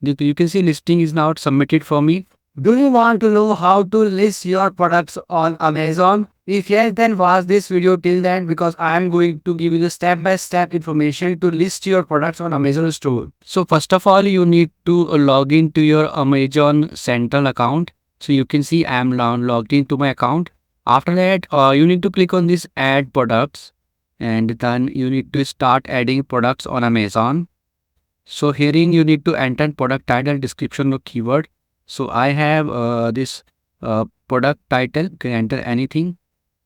You can see listing is now submitted for me. Do you want to know how to list your products on Amazon? If yes, then watch this video till then because I am going to give you the step-by-step information to list your products on Amazon store. So first of all, you need to log into your Amazon Central account. So you can see I am now logged into my account. After that, you need to click on this add products and then you need to start adding products on Amazon. So herein you need to enter product title, description or keyword. So I have this product title. You can enter anything.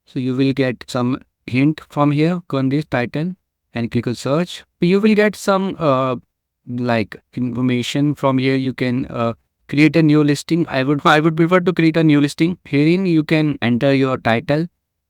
So you will get some hint from here. Click on this title and click on search. You will get some like information from here. You can create a new listing. I would prefer to create a new listing. Herein you can enter your title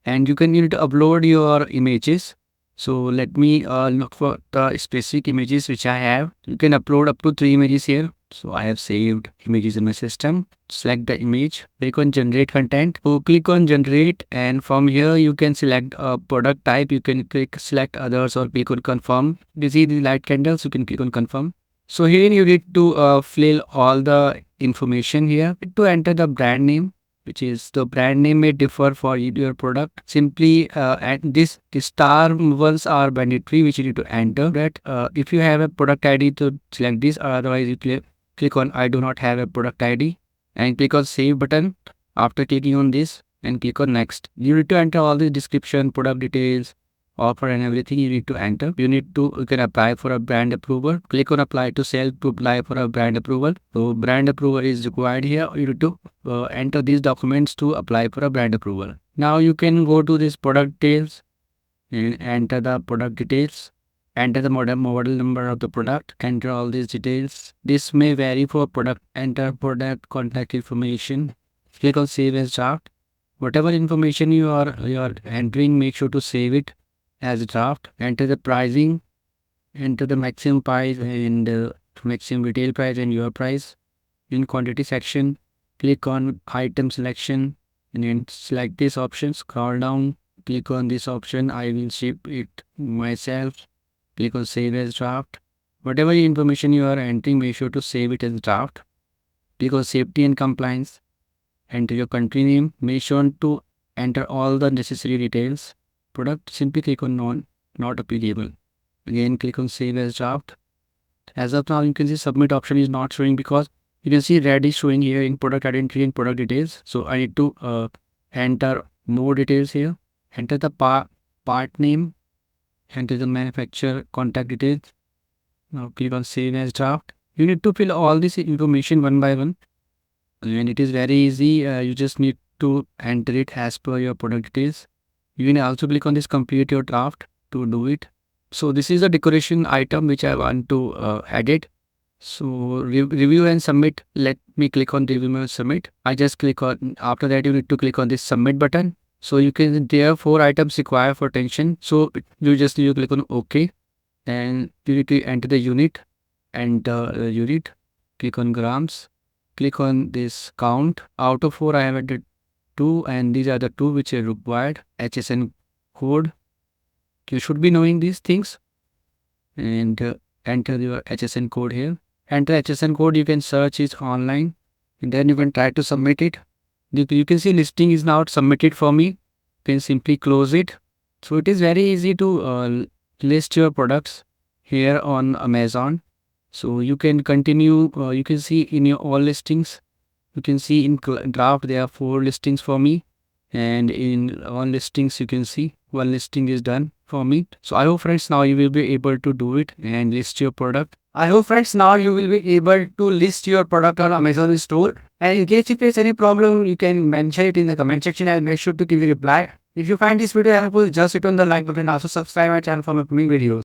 and you need to upload your images. So let me look for the specific images which I have. You can upload up to 3 images here. So I have saved images in my system. Select the image, click on generate content. So click on generate and from here you can select a product type. You can click select others or click on confirm. You see the light candles, you can click on confirm. So here you need to fill all the information here. To enter the brand name, which is the brand name may differ for your product. Simply and this star ones are mandatory which you need to enter that. If you have a product ID to select this, otherwise you click on I do not have a product ID and click on save button. After clicking on this and click on next, you need to enter all the description, product details, offer and everything you need to enter. You can apply for a brand approval. Click on apply to sell to apply for a brand approval. So brand approval is required here. You need to enter these documents to apply for a brand approval. Now you can go to this product details and enter the product details. Enter the model number of the product. Enter all these details. This may vary for product. Enter product contact information. Click on save as draft. Whatever information you are entering, make sure to save it as a draft. Enter the pricing, enter the maximum price and maximum retail price and your price. In quantity section, click on item selection and then select this option. Scroll down, click on this option. I will ship it myself. Click on save as draft. Whatever information you are entering, make sure to save it as draft. Click on safety and compliance. Enter your country name. Make sure to enter all the necessary details. Product, simply click on none, not applicable. Again, click on save as draft. As of now, you can see submit option is not showing because you can see red is showing here in product identity and product details. So I need to enter more details here. Enter the part name. Enter the manufacturer contact details. Now click on save as draft. You need to fill all this information one by one. And it is very easy. You just need to enter it as per your product details. You can also click on this complete your draft to do it. So this is a decoration item which I want to edit. So review and submit. Let me click on review and submit. I just click on, after that you need to click on this submit button. So you can, there are 4 items required for attention. So you just need to click on OK and you need to enter the unit and unit. Click on grams. Click on this count. Out of 4 I have entered 2 and these are the 2 which are required. HSN code. You should be knowing these things and enter your HSN code here. Enter HSN code. You can search it online and then you can try to submit it. You can see listing is now submitted for me. You can simply close it. So it is very easy to list your products here on Amazon. So you can continue. You can see in your all listings. You can see in draft there are 4 listings for me, and in all listings you can see 1 listing is done for me. So I hope friends now you will be able to do it and list your product. I hope friends now you will be able to list your product on Amazon store. And in case you face any problem, you can mention it in the comment section. I'll make sure to give you a reply. If you find this video helpful, just hit on the like button and also subscribe my channel for my upcoming videos.